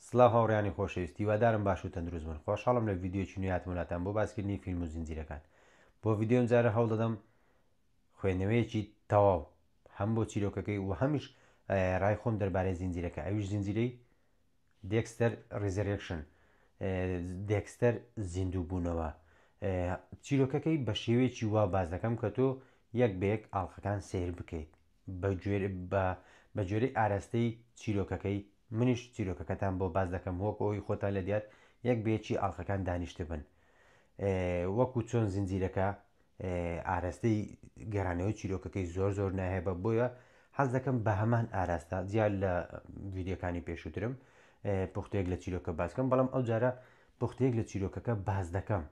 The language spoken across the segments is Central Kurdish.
سڵاو هاوڕیانی خۆشەویستی وادارم باش و تەندروست بن. خۆشحاڵم لە ڤیددیۆکی نوێ هاتمەلاتان بۆ باسکردنی فیلم و زنجیرەکان. بۆ ڤیددیۆم جارە هەوڵ دەدەم خوێندنەوەیەکی تەواو هەم بۆ چیرۆکەکەی و هەمیش ڕای خۆم دەربارەی زنجیرەکە، ئەویش زنجیرەی دێکستەر ریزەرێکشن، دێکستەر زیندوو بوونەوە. چیرۆکەکەی بە شێوەیەکی وا باز دەکەم کە تۆ یەک بەیەک ئاڵلقەکان سیر بکەیت بە جۆرەی ئاراستەی چیرۆکەکەی. منیش چیرۆکەکەتان بۆ باز دەکەم وەک ئەوی خۆتان لە دیار یەک بێکی ئاڵلقەکان دانیشت بن، وەکو چۆن زنجیرەکە ئاراستەی گەرانەوەی چیرۆکەکەی زۆر ناهێ بە، بۆیە حەز دەکەم بە هەمان ئاراستە جیال لە ڤیددیۆکانی پێشووترم پوختەیەک لە چیرۆکە باسکەم، بەڵام ئەو جارە پوختەیەک لە چیرۆکەکە باز دەکەم،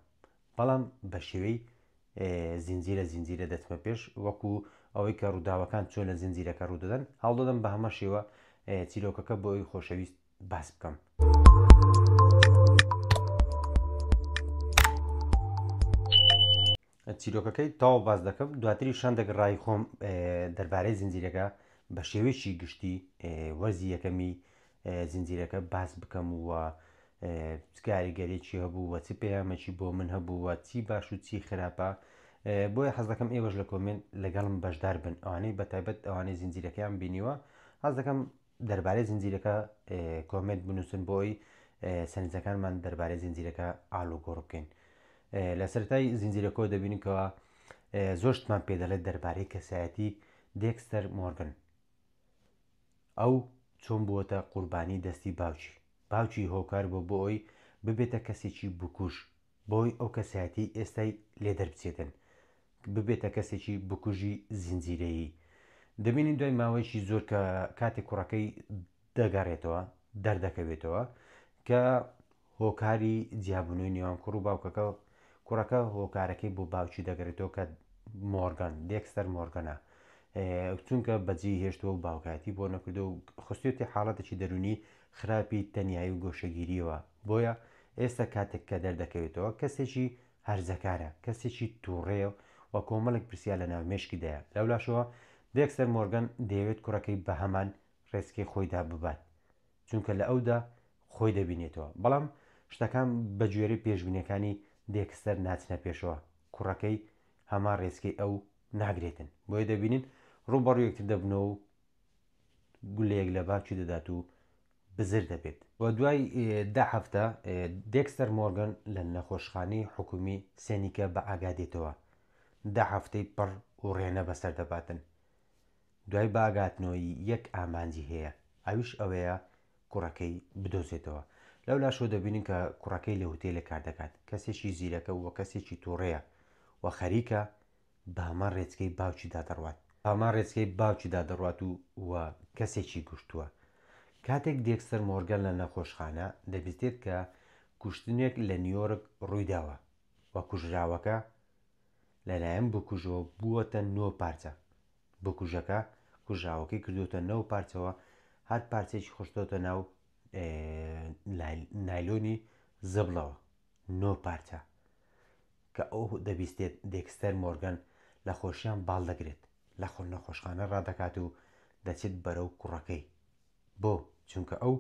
بەڵام بە شێوەی زنجیرە دەچمە پێش، وەکو ئەوەی کە ڕووداوەکان چۆن لە زنجیرەکە ڕوودەدەن هەوڵ دەدەم بە هەمە شێوە چیرۆکەکە بۆ ئەوی خۆشەویست باس بکەم. چیرۆکەکەی تاوا باز دەکەم، دواتری شاندێک ڕای خۆم دەربارەی زنجیرەکە بە شێوەیەکی گشتی وەرزی یەکەمی زنجیرەکە باس بکەم وە کاریگەریی هەبوو وە چ پەیامێکی بۆ من هەبوو وە چی باش و چی خراپە. بۆیە حەز دەکەم ئێوەش لە کۆمنت لەگەڵم بەشدار بن، ئەوانەی بەتایبەت ئەوانەی زنجیرەکەیان بینیوە. حەز دەکەم دەربارەی زنجیرەکە کۆمنت بنووسن بۆی سەرنجەکانمان دەربارەی زنجیرەکە ئاڵوگۆڕ بکەین. لە سەرەتای زنجیرەکەەوە دەبینینکەوە زۆر شتمان پێ دەڵێت دەربارەی کەسایەتی دێکستەر مۆرگن، ئەو چۆن بووەتە قوربانی دەستی باوکی هۆکار بۆ ئەوی ببێتە کەسێکی بکوژ، بۆی ئەو کەسایەتی ئێستای لێ دەربچێتن، ببێتە کەسێکی بکوژی زنجیرەیی. دەبینین دوای ماوەیەکی زۆر کە کاتێک کوڕەکەی دەگەڕێتەوە دەردەکەوێتەوە کە هۆکاری جیاببوونەوەی نێوان کوڕ و باوکەکە، کوڕەکە هۆکارەکەی بۆ باوکی دەگەڕێتەوە کە مۆرگان دێکستەر مۆرگەنە، چونکە بەجێی هێشتەوە و باوکاتی بۆ نەکردو و خستێتی حاڵەتێکی دەرونی خراپی تەنیایی و گۆشەگیریەوە. بۆیە ئێستا کاتێک کە دەردەکەوێتەوە کەسێکی هەرزەکارە، کەسێکی تووڕێە و کۆمەڵێک پرسیار لە ناومێشکیدایە. لەولاشەوە دێکستەر مۆرگەن دەیەوێت کوڕەکەی بە هەمان ڕێسکەی خۆیدا ببات، چونکە لە ئەودا خۆی دەبینێتەوە، بەڵام شتەکان بە گوێرەی پێشبینیەکانی دێکستەر ناچنە پێشەوە، کوڕەکەی هەمان ڕێسکەی ئەو ناگرێتن، بۆیە دەبینین ڕووبەڕوو یەکتر دەبنەوە و گولەیەک لە باوکی دەدات و بزر دەبێت. و دوای 10 هەفتە دێکستەر مۆرگەن لە نەخۆشخانەی حکومی سێنیکە بە ئاگادێتەوە، 10 هەفتەی پڕ و ڕێنە بەسەر دەباتن. دوای باگاتنەوەی یەک ئامانجی هەیە، ئەویش ئەوەیە کوڕەکەی بدۆزێتەوە. لەولاشەوە دەبینین کە کوڕەکەی لە هوتێلە کار دەکات، کەسێکی زیرەکە وە کەسێکی تووڕەیە و خەریکە بە هەمان ڕێچکەی باوکیدا دەڕوات، هەمان ڕێچکەی باوکیدا دەڕوات و کەسێکی گشتووە. کاتێک دێکستەر مۆرگەن لە نەخۆشخانە دەبیستێت کە کوشتنێک لە نیویۆرک ڕوویداوە و کوژراوەکە لەلایەن بکوژەوە بووەتە 9 پارچە. بکوژەکە کوژراوەکەی کردوتە 9 پارچەوە، هەر پارچێکی خشتۆتە ناو نایلۆنی زبڵەوە، 9 پارچە، کە ئەو دەبیستێت دێکستەر مۆرگەن لە خۆشیان باڵ دەگرێت، لە نەخۆشخانە ڕادەکات و دەچێت بەرەو کوڕەکەی، بۆ چونکە ئەو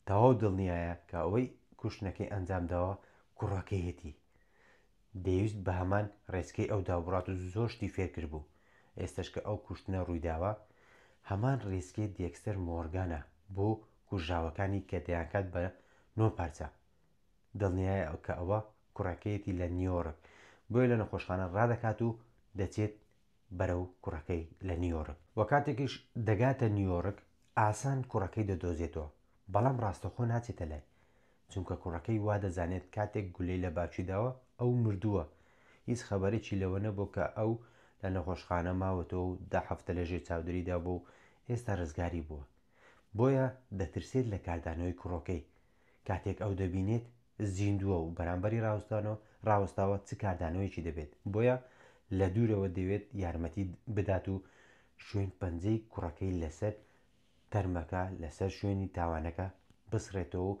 تەواو دڵنیایە کە ئەوەی کوشتنەکەی ئەنجامداوە کوڕەکەی هێتی، دەیویست بە هەمان ڕێچکەی ئەو دابڕات و زۆر شتی فێرکرد بوو. ئێستش کە ئەو کوشتنە ڕوویداوە هەمان ڕێچکەی دێکستەر مۆرگانە بۆ کوژراوەکانی کە دەیانکات بە 9 پارچە، دڵنیایە کە ئەوە کوڕەکەیەتی لە نیویۆرک، بۆیە لە نەخۆشخانە ڕادەکات و دەچێت بەرەو کوڕەکەی لە نیویۆرک. و کاتێکیش دەگاتە نیویۆرک ئاسان کوڕەکەی دەدۆزێتەوە، بەڵام ڕاستەخۆ ناچێتە لای، چونکە کوڕەکەی وا دەزانێت کاتێک گولەی لە باوکیداوە ئەو مردووە، هیچ خەبەرێکی لەوە نەبوو کە ئەو لە نەخۆشخانە ماوەتەوە و 10 هەفتە لەژێر چاودێریدا بوو و ئێستا ڕزگاری بووە. بۆیە دەترسێت لە کاردانەوەی کوڕەکەی، کاتێک ئەو دەبینێت زیندووە و بەرامبەری ڕاوەستاوە چ کاردانەوەیکی دەبێت، بۆیە لە دوورەوە دەوێت یارمەتی بدات و شوێن پەنجەی کوڕەکەی لەسەر تەرمەکە لەسەر شوێنی تاوانەکە بسڕێتەوە و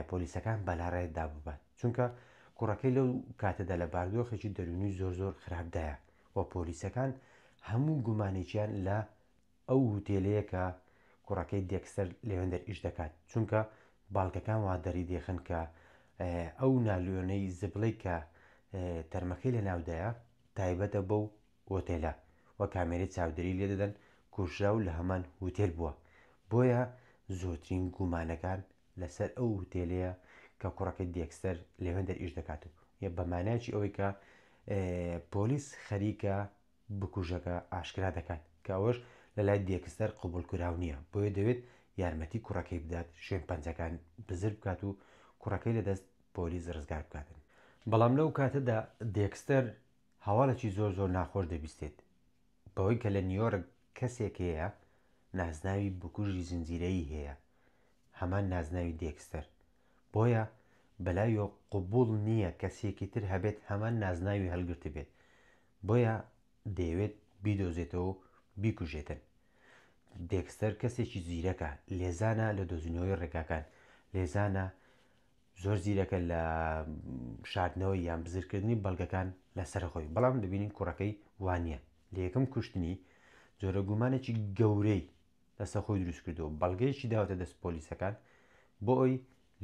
پۆلیسەکان بەلاڕێدا ببات، چونکە کوڕەکەی لەو کاتەدا لە باردۆخێکی دەرونی زۆر خراپدایە و پۆلیسەکان هەموو گومانێکیان لە ئەو هوتێلەیە کە کوڕەکەی دێکستەر لەوێندەر ئیش دەکات، چونکە باڵگەکان وا دەری دێخن کە ئەو نالوێنەی زبڵی کە تەرمەکەی لە ناودایە تایبەتە بەو ئۆتێلە وە کامێرەی چاودێری لێ دەدەن کوژرا و لە هەمان هوتێل بووە. بۆیە زۆرترین گومانەکان لەسەر ئەو هوتێلەیە کە کوڕەکەی دێکستەر لەوێن دەرئیش دەکاتەوە بە مانایکی ئەوەی کە پۆلیس خەریکە بکوژەکە ئاشکرا دەکات کە ئەوەش لە لای دێکستەر قوبولکرااو نییە بۆیە دەوێت یارمەتی کوڕەکەی بدات شوێن پەنجەکان بزر بکات و کوڕەکەی لەدەست پۆلیس ڕزگار بکاتن. بەڵام لەو کاتەدا دێکستەر هەواڵێکی زۆر ناخۆش دەبیستێت بەوەی کە لە نیویۆرک کەسێک هەیە نازناوی بکوژی زنجیرەیی هەیە هەمان نازناوی دێکستەر بۆیە بەلایۆ قوبوڵ نییە کەسێکی تر هەبێت هەمان نازناوی هەلگرت بێت بۆیە دەیەوێت بیدۆزێتەوە بیکوژێتن. دێکستەر کەسێکی زیرەکە لێزانە لە دۆزینەوەی ڕێگاکان لێزانە زۆر زیرەکە لە شاردنەوەی یان بزرکردنی بەڵگەکان لەسەرخۆی بەڵام دەبینین کوڕەکەی وانە لە یەکەم کوشتنی جۆرە گومانێکی گەورەی لەسەر خۆی دروست کردەوە بەڵگەیەکی داوەتە دەست پۆلیسەکان بۆ ئەوی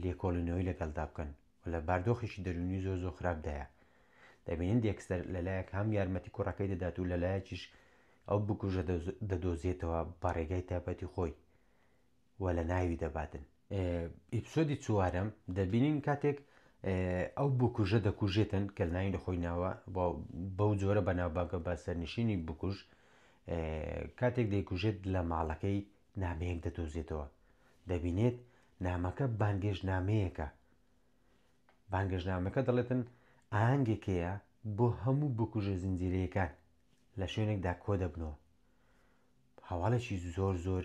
لێکۆڵینەوەی لەگەڵدا بکەن و لە باردۆخێکی دەرونی زۆر خراپدایە. دەبینین دێکستەر لەلایەک هەم یارمەتی کوڕەکەی دەدات و لەلایەکیش ئەو بکوژە دەدۆزێتەوە بە ڕێگای تایبەتی خۆی و لە ناوی دەباتن. ئیپسۆدی چوارەم دەبینین کاتێک ئەو بکوژە دەکوژێتن کە ناوی لە خۆی ناوە بەو جۆرە بەناوبانگە بە سەرنشینی بکوژ کاتێک دەیکوژێت لە ماڵەکەی نامەیەک دەدۆزێتەوە دەبینێت نامەکە بانگێژنامەیەکە بانگێژنامەکە دەڵێتن ئاهەنگێکەیە بۆ هەموو بکوژە زنجیرەیەکان لە شوێنێکدا کۆ دەبنەوە. هەواڵێکی زۆر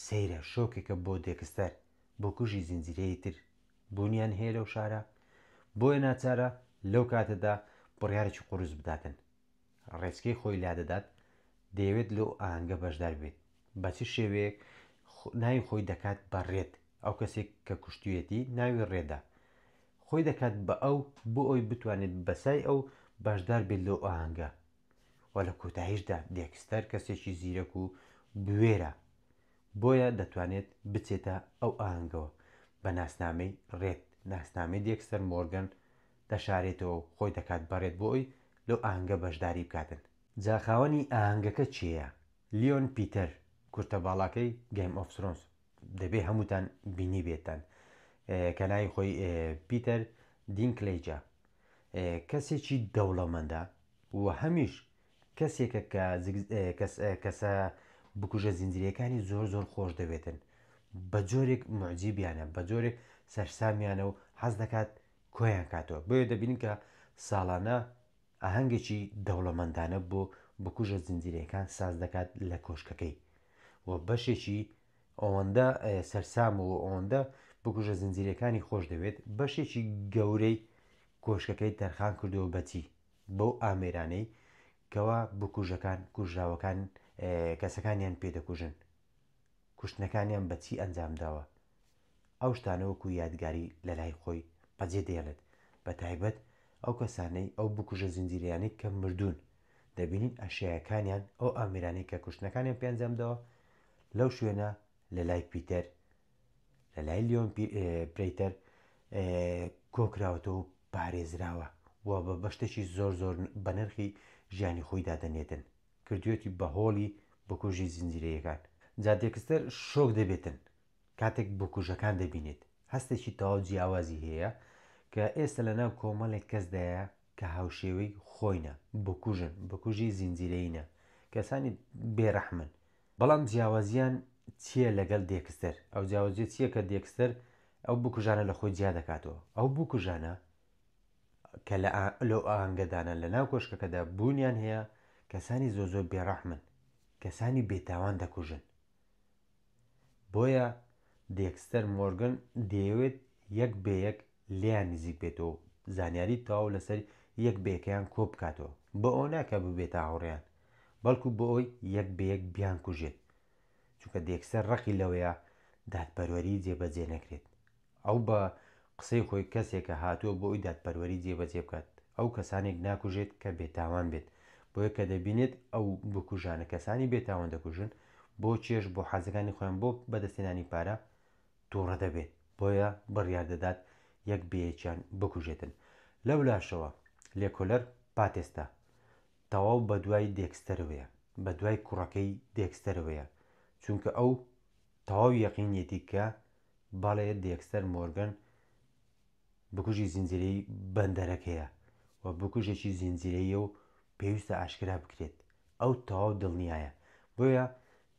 سەیرە شۆکێکە بۆ دێکستەر بۆ کوژی زنجیرەیە تر بوونیان هەیە لەو شارە بۆیە ناچارە لەو کاتەدا بڕیارێکی قورس بداتن ڕێچکەی خۆی لا دەدات دەیەوێت لەو ئاهەنگە بەشدار بێت بەچی شێوەیەک ناوی خۆی دەکات بە ڕێت ئەو کەسێک کە کوشتوێتی ناوی ڕێدا خۆی دەکات بە ئەو بۆ ئەوی بتوانێت بەسای ئەو بەشدار بێت لەو ئاهەنگە و لە کۆتاییشدا دێکستەر کەسێکی زیرەک و بوێرە بۆیە دەتوانێت بچێتە ئەو ئاهەنگەوە بە ناسنامەی ڕێت ناسنامەی دێکستەر مۆرگەن دەشارێتەوە خۆی دەکات بەڕێت بۆ ئەوی لەو ئاهەنگە بەشداری بکاتن. جاخاوەنی ئاهەنگەکە چییە؟ لیۆن پیتەر کورتە باڵاکەی گەیم ئۆف ترۆنز دەبێ هەمووتان بینی بێتان کە ناوی خۆی پیتەر دینکلەیجە کەسێکی دەوڵەمەندە و هەمیش کەسێکە کەسە بکوژە زنجیرەکانی زۆر خۆش دەوێتن بە جۆرێک معجیبیانە بە جۆرێک سەرسامیانە و حەز دەکات کۆیان کاتەوە بۆیە دەبینین کە ساڵانە ئاهەنگێکی دەوڵەمەندانە بۆ بکوژە زنجیرەکان ساز دەکات لە کۆشکەکەی و بەشێکی ئەوەندە سەرسام و ئەوەندە بکوژە زنجیرەکانی خۆش دەوێت بەشێکی گەورەی کۆشکەکەی تەرخان کردەوە بەچی بەو ئامێرانەی کەوا بکوژەکان کوژراوەکان کەسەکانیان پێدەکوژن کوشتنەکانیان بەچی ئەنجامداوە ئەو شتانەوەکو یادگاری لە لای خۆی بەجێ دێڵێت بە تایبەت ئەو کەسانەی ئەو بکوژە زنجیرەیانەی کە مردوون دەبینین ئەشیەکانیان ئەو ئامێرانەی کە کوشتنەکانیان پێنجامداوە لەو شوێنە لە لای پیتەر لە لای لیۆن پرەیتەر کۆکراوەتەوە و پارێزراوە و بە بەشتێکی زۆر بە نرخی ژیانی خۆی دادەنێتن کردوێتی بە هۆڵی بکوژی زنجیرەیەکان. جا دێکستەر شۆک دەبێتن کاتێک بکوژەکان دەبینێت هەستێکی تەواو جیاوازی هەیە کە ئێستا لە ناو کۆمەڵێک کەسدایە کە هاوشێوەی خۆینە بکوژن بکوژی زنجیرەیینە کەسانی بێڕەحمن بەڵام جیاوازیان چییە لەگەڵ دێکستەر ئەو جیاوازیە چییە کە دێکستەر ئەو بکوژانە لە خۆی جیا دەکاتەوە ئەو بکوژانە کە لەو ئاهەنگەدانە لە ناو کۆشکەکەدا بوونیان هەیە کەسانی زۆر بێڕەحمن کەسانی بێتاوان دەکوژن بۆیە دێکستەر مۆرگن دەیەوێت یەک بەیەک لیان نزیک بێتەوە زانیاری تەواو لەسەر یەک بێکیان کۆ بکاتەوە بە ئەو ناکە ببێتە هاوڕێیان بەڵکو بۆ ئەوی یەک بەیەک بیان کوژێت چونکە دێکستەر ڕقی لەوەیە دادپەروەری جێبەجێ نەکرێت ئەو بە قسەی خۆی کەسێکە هاتووە بۆ ئەوی دادپەروەری جێبەجێ بکات ئەو کەسانێک ناکوژێت کە بێتاوان بێت بۆیە کە دەبینێت ئەو بکوژانە کەسانی بێتاوان دەکوژن بۆ چێش بۆ حەزەکانی خۆیان بۆ بەدەستێنانی پارە تووڕە دەبێت بۆیە بڕیار دەدات یەک بەیەکیان بکوژێتن. لەو لاشەوە لێکۆلەر پاتێستا تەواو بە دوای دێکستەرەوەیە، بە دوای کوڕەکەی دێکستەرەوەیە، چونکە ئەو تەواو یەقینێتی کە باڵێ دێکستەر مۆرگەن بکوژی زنجیرەی بەندەرەکەیە و بکوژێکی زنجیرەیە و پێویستە ئاشکرا بکرێت. ئەو تەواو دڵنیایە، بۆیە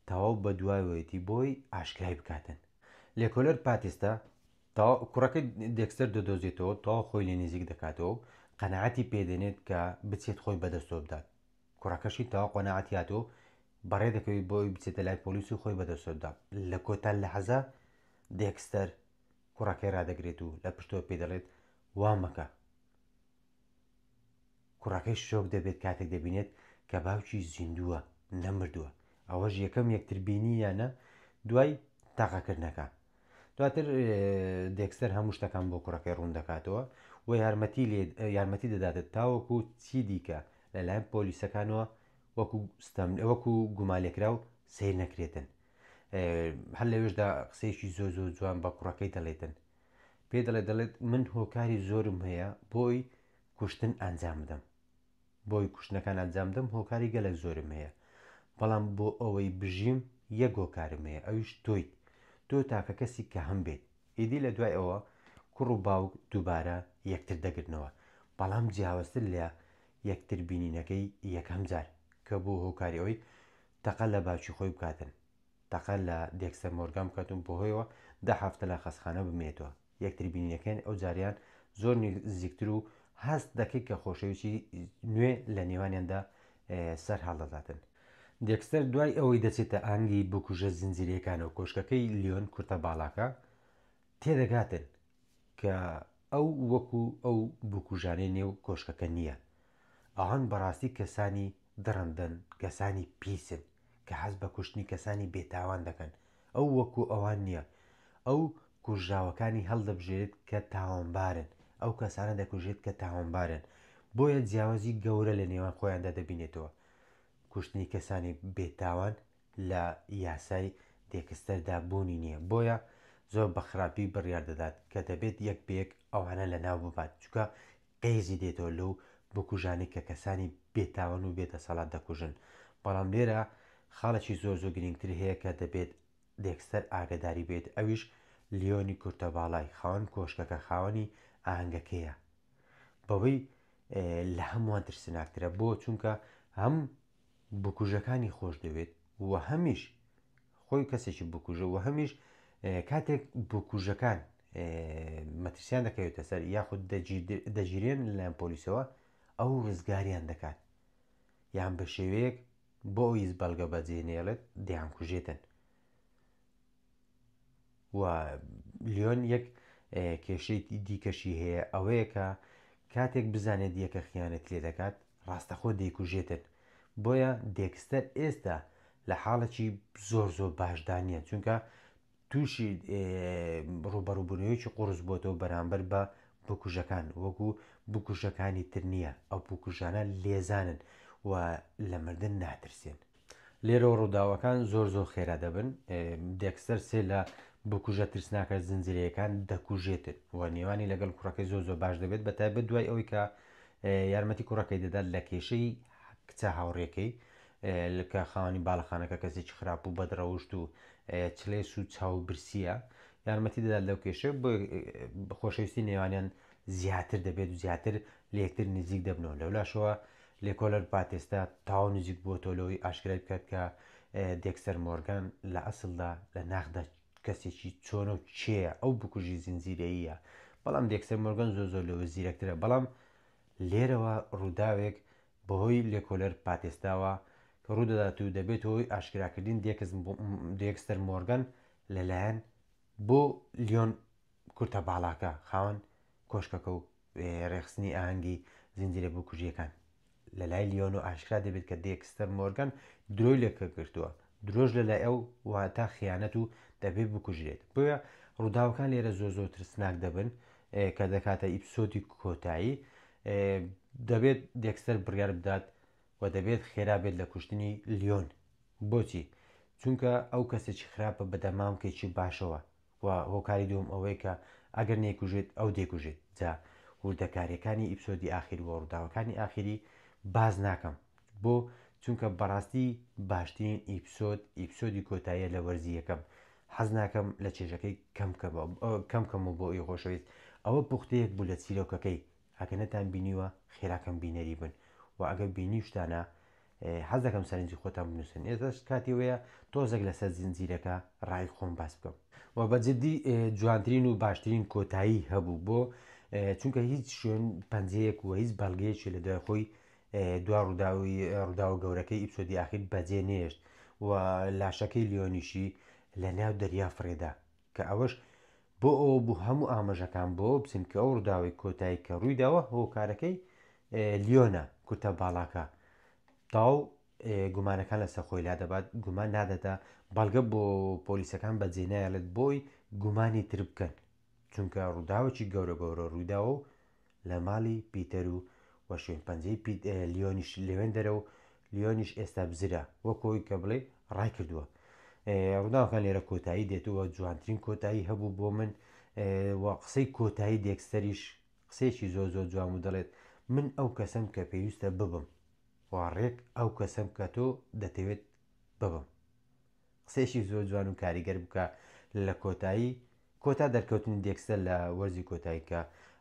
تەواو بە دوایەتی بۆی ئاشکرای بکاتن. لێکۆلەر پاتێستا کوڕەکەی دێکستەر دەدۆزێتەوە، تەواو خۆی لێ نزیک دەکاتەوە، قەنەعەتی پێدێنێت کە بچێت خۆی بەدەستەوە بدات. کوڕەکەشی تەواو قەنەعەتی هاتەوە، بەڕێ دەکەوێت بۆی بچێتە لای پۆلیس و خۆی بەدەستەوە بدات. لە کۆتا لە حەزە دێکستەر کوڕەکەی ڕادەگرێت و لە پشتەوە پێ دەڵێت وا مەکە. کوڕەکەی شۆک دەبێت کاتێک دەبینێت کە باوکی زیندووە، نەمردووە. ئەوەش یەکەم یەکتربینیانە دوای تاقەکردنەکە. دواتر دێکستەر هەموو شتەکان بۆ کوڕەکەی ڕوون دەکاتەوە و یارمەتی دەداتێت تاوەکو چی دیکە لەلایەن پۆلیسەکانەوە وەکو گومالێکرا و سیر نەکرێتن. هەر لەوێشدا قسەیەکی زۆر جوان بە کوڕەکەی دەڵێتن، پێ دەڵێت من هۆکاری زۆرم هەیە بۆی کوشتن ئەنجام بدەم، بۆی کوشتنەکان ئەنجام بدەم هۆکاری گەلێک زۆرم هەیە، بەڵام بۆ ئەوەی بژیم یەک هۆکارم هەیە، ئەویش تۆیت، تۆ تاکە کەسی کە هەم بێت. ئیدی لە دوای ئەوە کوڕ و باوک دووبارە یەکتر دەگرنەوە، بەڵام جیاوازتر لە یەکتر بینینەکەی یەکەم جار کە بۆ هۆکاری ئەوەی تەقە لە باوکی خۆی بکاتن، تەقە لە دێکستەر مۆرگان بکاتون بۆ هۆیەوە 10 هەفتە لە خەستخانە بمێتەوە. یەکتر بینینەکەن ئەو جاریان زۆر نزیکتر و هەست دەکەیت کە خۆشەویستی نوێ لە نێوانیاندا سەر هەڵدەداتن. دێکستەر دوای ئەوەی دەچێتە ئانگی بکوژە زنجیرەکانەوە کۆشکەکەی لیۆن کورتە باڵاکە تێدەگاتن کە ئەو وەکو ئەو بکوژانەی نێو کۆشکەکە نییە. ئەوان بەڕاستی کەسانی دڕندن، کەسانی پیسن کە حەز بە کوشتنی کەسانی بێتاوان دەکەن. ئەو وەکو ئەوان نییە، ئەو کوژراوەکانی هەڵدەبژێت کە تاوانبارن، ئەو کەسانە دەکوژێت کە تاوانبارن. بۆیە جیاوازی گەورە لە نێوان خۆیاندا دەبینێتەوە. کوشتنی کەسانی بێتاوان لە یاسای دێکستەردا بوونی نییە، بۆیە زۆر بە خراپی بڕیار دەدات کە دەبێت یەک بەیەک ئەوانە لە ناو ببات، چونکە قەیزی دێتەوە لەو بکوژانی کە کەسانی بێتاوان و بێدەسەڵات دەکوژن. بەڵام لێرە خاڵێکی زۆر گرنگتر هەیە کە دەبێت دێکستەر ئاگداری بێت، ئەویش لیۆنی کورتە باڵای خاوەن کۆشکەکە خاوەنی ئاهەنگەکەیە. بەوەی لە هەمووان ترسناکترە بۆ چونکە هەم بکوژەکانی خۆش دەوێت و هەمیش خۆی کەسێکی بکوژە و هەمیش کاتێک بکوژەکان مەترسیان دەکەوێتە سەر یاخود دەگیرێن لەلایەن پۆلیسەوە ئەو ڕزگاریان دەکات یان بە شێوەیەک بۆ ئەویز بەڵگە بەجێنێڵێت دەیانکوژێتن. و لیۆن یەک کێشەی دیکەشی هەیە ئەوەیە کە کاتێک بزانێت یەکە خیانەت لێ دەکات ڕاستەخۆ دەیکوژێتن. بۆیە دێکستەر ئێستا لە حاڵێکی زۆر باشدا نییە، چونکە تووشی ڕوبەڕووبوونەوەیکی قورس بۆتەوە بەرامبەر بە بکوژەکان وەکو بکوژەکانی تر نییە. ئەو بکوژانە لێزانن و لە مردن ناترسێن. لێرە ڕووداوەکان زۆر خێرا دەبن. دێکستەر سێ لە بکوژە ترسناکە زنجیرەکان دەکوژێتن و نێوانی لەگەڵ کوڕەکەی زۆر باش دەبێت، بەتایبەت دوای ئەوەی کە یارمەتی کوڕەکەی دەدات لە کێشەی کچە هاوڕێکەی کە خاوەنی باڵەخانەکە کەسێکی خراپ و بەدڕەوشت و چلێس و چاو برسیە، یارمەتی دەدات لەو کێشە بۆ خۆشەویستی نێوانیان زیاتر دەبێت و زیاتر لە یەکتر نزیک دەبنەوە. لەولاشەوە لێکۆلەر پاتێستا تاو نزیک بۆتەوە لەوەی ئاشکرای بکات کە دێکستەر مۆرگان لە ئەسڵدا لە ناخدا کەسێکی چۆنە و چێە، ئەو بکوژی زنجیرەیە. بەڵام دێکستەر مۆرگان زۆر لەوە زیرەکترە. بەڵام لێرەوە ڕووداوێک بەهۆی لێکۆلەر پاتێستاوە کە ڕوودەدات و دەبێت هۆی ئاشکراکردین دێکستەر مۆرگان لەلایەن بۆ لیۆن کورتە باڵاکە خاوەن کۆشکەکە و ڕێخستنی ئاهەنگی زنجیرە بکوژیەکان لە لای لیۆن و ئاشکرا دەبێت کە دێکستەر مۆرگان درۆی لێکە گرتووە، درۆژ لە لای ئەو واتە خیانەت و دەبێت بکوژرێت. بۆیە ڕووداوەکان لێرە زۆر ترسناک دەبن کە دەکاتە ئیپسۆدی کۆتایی. دەبێت دێکستەر بڕیار بدات و دەبێت خێرا بێت لە کوشتنی لیۆن. بۆچی؟ چونکە ئەو کەسێکی خراپە بەدەمامکێکی باشەوە و هۆکاری دوم ئەوەیە کە ئەگەر نێکوژێت ئەو دێکوژێت جا وردەکاریەکانی ئیپسۆدی ئاخیر و ڕووداوەکانی ئاخری باز ناکەم بۆ چونکە بەڕاستی باشترین ئیپسۆدی کۆتاییە لە وەرزی یەکەم حەز ناکەم لە چێژەکەی کەم و بۆ ئەوی خۆشەویست ئەوە پوختەیەک بوو لە چیرۆکەکەی ئەگە نەتان بینیوە خێراکەم بینەری بن و ئەگەر بینی شتانە حەز دەکەم سەرنجی خۆتان بنووسن ئێستاش کاتی وەیە تۆزێک لەسەر زنجیرەکە ڕای خۆم باس بکەم و بەجددی جوانترین و باشترین کۆتایی هەبوو بۆ چونکە هیچ شوێن پەنجەیەک و هیچ بەڵگەیەکی لە دوای خۆی دوا ڕووداوە گەورەکەی ئیپسۆدی ئاخیر بەجێ نێشت و لاشەکەی لیۆنیشی لە ناو دەریا فڕێدا کە ئەوەش بۆ ئەوە بوو هەموو ئاماژەکان بۆ بچین کە ئەو ڕووداوی کۆتایی کە ڕوویداوە هۆکارەکەی لیۆنە کورتە باڵاکە تاو گومانەکان لەسەر خۆی لا دەبات گومان نادەدا بەڵگە بۆ پۆلیسەکان بەجێ نایەڵێت بۆی گومانی تر بکەن چونکە ڕووداوێکی گەورە ڕوویداوە و لە ماڵی پیتەر و وە شوێن پەنجەی لیۆنیش لەوێن دەرە و لیۆنیش ئێستا بزرە وەکۆی کە بڵێ ڕای کردووە ڕووداوەکان لێرە کۆتایی دێتەوە جوانترین کۆتایی هەبوو بۆ من قسەی کۆتایی دێکستەریش قسێکی زۆر جوان و دەڵێت من ئەو کەسم کە پێویستە ببم ڕێک ئەو کەسم کە تۆ دەتەوێت ببم قسێکی زۆر جوان و کاریگەر بکە لە کۆتا دەرکەوتنی دێکستەر لە وەرزی کۆتایی کە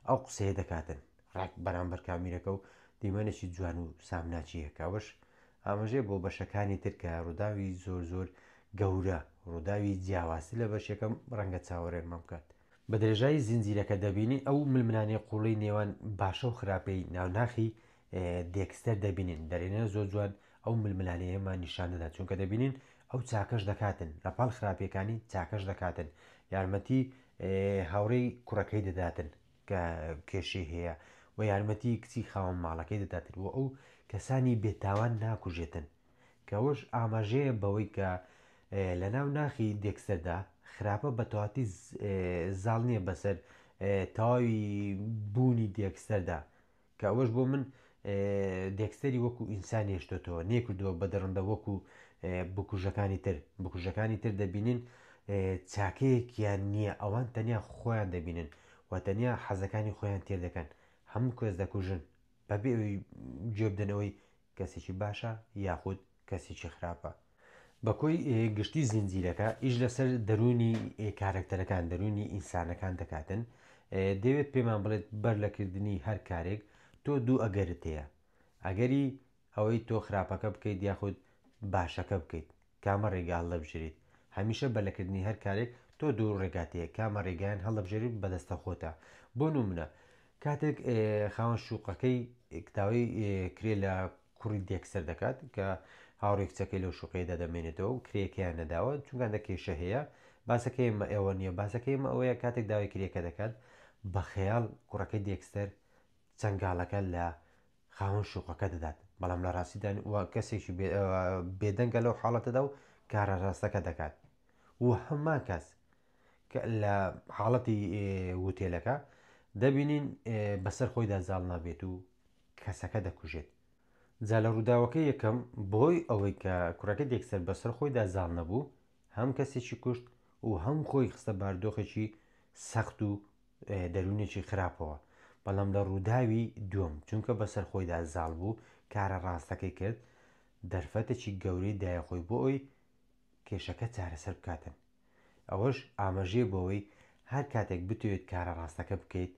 ئەو قسەیە دەکاتن ڕاک بەرامبەر کامیرەکە و دیمەنێکی جوان و سامناچیەکەوەش ئاماژەیە بۆ بەشەکانی تر کە ڕووداوی زۆر گەورە ڕووداوی جیاواسی لە بەشەکەم ڕەنگە چاوەڕێنمە بکات بە درێژایی زنجیرەکە دەبینی ئەو ململانی قوڵی نێوان باشە و خراپەی ناوناخی دێکستەر دەبینین دەرێنە زۆر جوان ئەو ململانەیەمان نیشان دەدات چونکە دەبینین ئەو چاکەش دەکاتن لەپاڵ خراپیەکانی چاکەش دەکاتن یارمەتی هاوڕێی کوڕەکەی دەداتن کە کێشەی هەیە و یارمەتی کچی خاوەن ماڵەکەی دەداتن و ئەو کەسانی بێتاوان ناکوژێتن کەەوەش ئاماژەیە بەوەی کە لە ناو ناخی دێکستەردا خراپە بە تەواتی زاڵ نییە بەسەر تەواوی بوونی دێکستەردا کە ئەوەش بۆ من دێکستەری وەکو ئینسانی هێشتۆتەوە نێکردووە بە دەڕندە وەکو بکوژەکانی تر دەبینین چاکەیەکیان نییە ئەوان تەنیا خۆیان دەبینن و تەنیا حەزەکانی خۆیان تێر دەکەن هەموو کەس دەکوژن بەبێ ئەوی گوێبدنەوەی کەسێکی باشە یاخود کەسێکی خراپە بەکۆی گشتی زنجیرەکە ئیش لەسەر دەرونی کارکتەرەکان دەرونی ئینسانەکان دەکاتن دەوێت پێمان بڵێت بەر لەکردنی هەر کارێک تۆ دوو ئەگەرت هەیە ئەگەری ئەوەی تۆ خراپەکە بکەیت یاخود باشەکە بکەیت کامە ڕێگا هەڵەبژێریت هەمیشە بەلەکردنی هەر کارێک تۆ دوو ڕێگاتەیە کامە ڕێگایان هەڵەبژێریت بەدەستە خۆتە بۆ نمونە کاتێک خاوەن شوقەکەی کتاوی کرێ لە کوڕی دێکستەر دەکات کە هاوڕێ کچەکەی لەو شوقەیەدا دەمێنێتەوە و کرێکیان نەداوە چونکەندە کێشە هەیە باسەکەی ئێمە ئێوە نییە باسەکەی ئێمە ئەوەیە کاتێک داوای کرێکە دەکات بە خەیاڵ کوڕەکەی دێکستەر چەنگاڵەکە لە خاوەن شوقەکە دەدات بەڵام لە ڕاستیدان وە کەسێکی بێدەنگە لەو حاڵەتەدا و کارە ڕاستەکە دەکات و هەمان کەس لە حاڵەتی وتێلەکە دەبینین بەسەر خۆیدا زاڵ نابێت و کەسەکە دەکوژێت جا لە ڕووداوەکە یەکەم بۆی ئەوەی کە کوڕەکە دێکستەر بەسەر خۆیدا زاڵ نەبوو هەم کەسێکی کوشت و هەم خۆی خستە باردۆخێکی سەخت و دەرونێکی خراپەوە بەڵام لە ڕووداوی دووەم چونکە بەسەر خۆیدا زاڵ بوو کارە ڕاستەکەی کرد دەرفەتێکی گەورەی دایەخۆی بۆ ئەوی کێشەکە چارەسەر بکاتن ئەوەش ئاماژەیە بۆەوەی هەر کاتێک بتوێت کارە ڕاستەکە بکەیت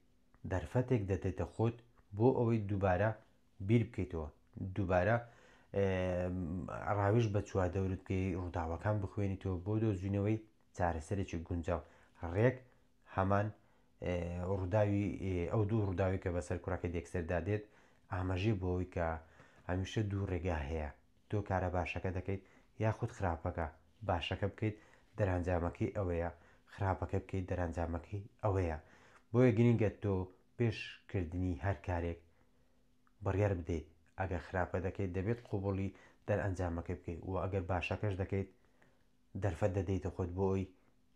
دەرفەتێک دەدەیتە خۆت بۆ ئەوەی دووبارە بیر بکەیتەوە دووبارە ڕاویش بە چواردەورت بکەی ڕووداوەکان بخوێنیتەوە بۆ دۆزینەوەی چارەسەرێکی گونجاو ڕێک هەمان ڕووداوی ئەو دوو ڕووداوی کە بەسەر کوڕەکە دێکستەردا دێت ئاماژەی بۆەوەی کە هەمیشە دوو ڕێگا هەیە تۆ کارە باشەکە دەکەیت یاخود خراپەکە باشەکە بکەیت دەرەنجامەکەی ئەوەیە خراپەکە بکەیت دەرەنجامەکەی ئەوەیە بۆیە گرنگە تۆ پێشکردنی هەر کارێک بڕیار بدەیت ئەگەر خراپە دەکەیت دەبێت قوبوڵی دەرئەنجامەکە بکەیت و ئەگەر باشەکەش دەکەیت دەرفەت دەدەیتە خۆت بۆ ئەوی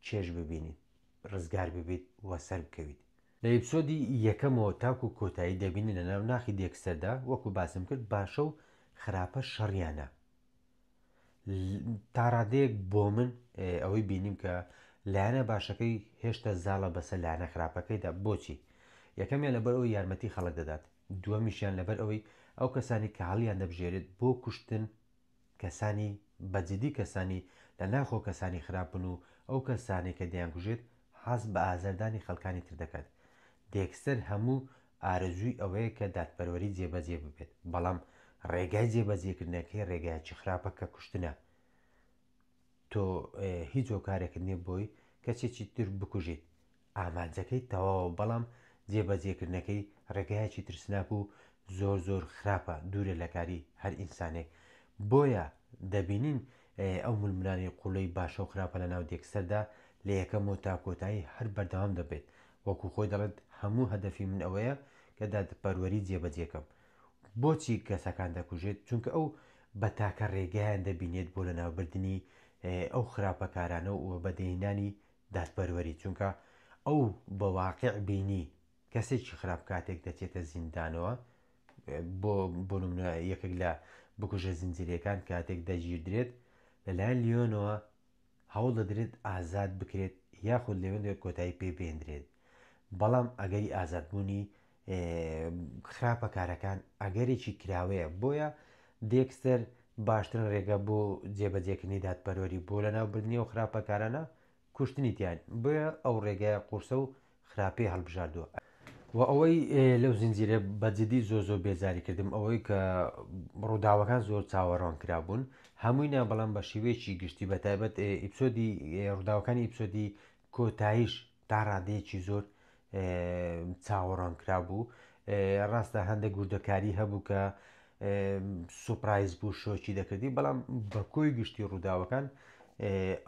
چێژ ببینیت ڕزگار ببیت وە سەر بکەویت لە ئیپسۆدی یەکەمەوە تاکو کۆتایی دەبینی لە ناو ناخی دێکستەردا وەکو باسم کرد باشە و خراپە شەڕیانە تا ڕادەیەک بۆ من ئەوەی بینیم کە لایەنە باشەکەی هێشتا زاڵە بەسەر لایەنە خراپەکەیدا. بۆچی؟ یەکەمیان لەبەر ئەوەی یارمەتی خەڵک دەدات، دووەمیشیان لەبەر ئەوەی ئەو کەسانی کە هەڵیان دەبژێرێت بۆ کوشتن کەسانی بەجددی، کەسانی لە ناخۆ کەسانی خراپن و ئەو کەسانی کە دەیانکوژێت حەز بە ئازاردانی خەڵکانی تر دەکات. دێکستەر هەموو ئارەزووی ئەوەیە کە دادپەروەری جێبەجێ ببێت، بەڵام ڕێگای جێبەجێکردنەکەی ڕێگایکی خراپە کە کوشتنە. تۆ هیچ هۆکارێکت نییە بۆی کەسێکی تر بکوژیت، ئامانجەکەی تەواوە، بەڵام جێبەجێکردنەکەی ڕێگایەکی ترسناک و زۆر زۆر خراپە، دوورە لە کاری هەر ئینسانێک. بۆیە دەبینین ئەو ململانی قوڵەی باشە و خراپە لە ناو دێکسەردا لە یەکەمەوە تا کۆتایی هەر بەردەوام دەبێت. وەکو خۆی دەڵێت هەموو هەدەفی من ئەوەیە کە دادپەروەری جێبەجێکەم. بۆچی کەسەکان دەکوژێت؟ چونکە ئەو بە تاکە ڕێگایان دەبینێت بۆ لە ناوبردننی ئەو خراپەکارانە و بەدەهێنانی دادپەروەری، چونکە ئەو بە واقع بینی کەسێکی خراپ کاتێک دەچێتە زیندانەوە، بۆ نمونە یەکێک لە بکوژە زنجیرەکان کاتێک دەگیردرێت لەلایەن لیۆنەوە هەوڵ دەدرێت ئازاد بکرێت، یاخود لەوێن دەوێت کۆتایی پێ بێنرێت. بەڵام ئەگەری ئازادبوونی خراپەکارەکان ئەگەرێکی کراوەیە. بۆیە دێکستەر باشترن ڕێگە بۆ جێبەجێکردنی دادپەروەری بۆ لە ناوبردننی و خراپەکارانە کوشتنی تیان، بۆیە ئەو ڕێگایە قورسە و خراپی هەڵبژاردووە. و ئەوەی لەو زنجیرە بەجددی زۆر بێزاری کردم ئەوەی کە ڕووداوەکان زۆر چاوەڕوان کرابوون هەموویان، بەڵام بە شێوەیەکی گشتی بەتایبەت ئیپسۆدی ڕووداوەکانی ئیپسۆدی کۆتاییش تا ڕادەیەکی زۆر چاوەڕوان کرابوو. ڕاستە هەندێک گوردەکاری هەبوو کە سوپرایز بوو، شۆکی دەکردی، بەڵام بە کۆی گشتی ڕووداوەکان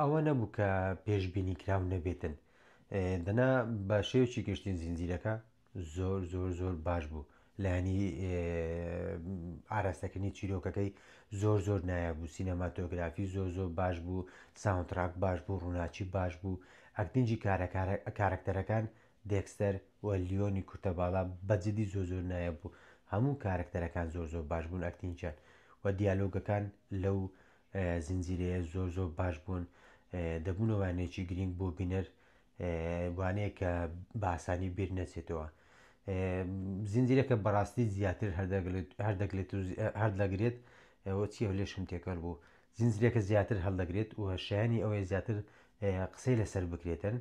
ئەوە نەبوو کە پێشبینی کراو نەبێتن. دەنا بە شێوکی گشتین زنجیرەکە زۆر زۆر زۆر باش بوو، لایانی ئاراستەکردنی چیرۆکەکەی زۆر زۆر نایە بوو، سینەماتۆگرافی زۆر زۆر باش بوو، ساوندتراک باش بوو، ڕووناچی باش بوو، ئەکتینجی کارکتەرەکان دێکستەر و لیۆنی کورتە باڵا بەجددی زۆر زۆر نایە بوو، هەموو کارکتەرەکان زۆر زۆر باش بوون ئەکتینجان، و دیالۆگەکان لەو زنجیرەیە زۆر زۆر باش بوون، دەبوونەوەیانێکی گرنگ بۆ بینەر، وانەیە کە بە ئاسانی بیر نەچێتەوە. زنجیرەکە بەڕاستی زیاتر هەردەگرێت چیە لێشم تێکەڵ بوو، زنجیرەکە زیاتر هەڵدەگرێت و شایانی ئەوەیە زیاتر قسەی لەسەر بکرێتن،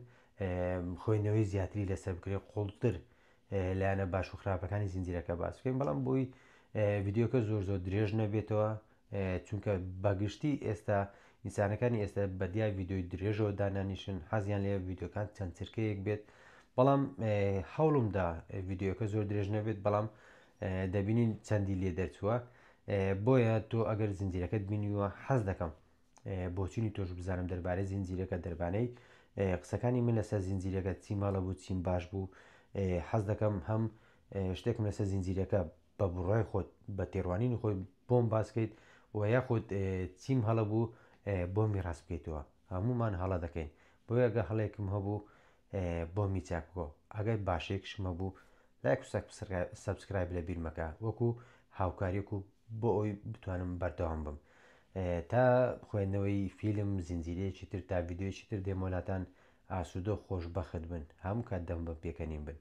خۆینەوەی زیاتری لەسەر بکرێت، قوڵتر لایەنە باش و خراپەکانی زنجیرەکە باس بکەین. بەڵام بۆی ڤیددیۆکە زۆر زۆر درێژ نەبێتەوە، چونکە بەگشتی ئێستا ئینسانەکانی ئێستا بەدیای ڤیددیۆی درێژەوە دانانیشن، حەزیان لێ ڤیددیۆکان چەند چرکەیەک بێت، بەڵام هەوڵمدا ڤیددیۆکە زۆر درێژ نەبێت، بەڵام دەبینین چەندی لێ دەرچووە. بۆیە تۆ ئەگەر زنجیرەکەت بینیوە حەز دەکەم بۆچینی تۆش بزانم دەربارەی زنجیرەکە، دەربانەی قسەکانی من لەسەر زنجیرەکە چی ماڵە بوو، چیم باش بوو. حەز دەکەم هەم شتێکم لەسەر زنجیرەکە بە بڕای خۆت بە تێڕوانینی خۆی بۆم باسکەیت، و یاخود چیم هەڵە بوو بۆمی ڕاست بکەیتەوە. هەمومان هەڵە دەکەین، بۆیە ئەگە هەڵێکم هەبوو بۆمی چاک بکۆ، ئەگەر باشەیەکشمە بوو لایک و سەبسکرایب لە بیر مەکە، وەکو هاوکاریەک و بۆ ئەوی بتوانم بەردەوام بم تا خوێندنەوەی فیلم، زنجیرەیەکی تر تا ڤیددیۆیەکی تر دێمۆلاتان ئاسوودە و خۆشبەخت بن، هەموو کات دەم بە پێکەنیم بن.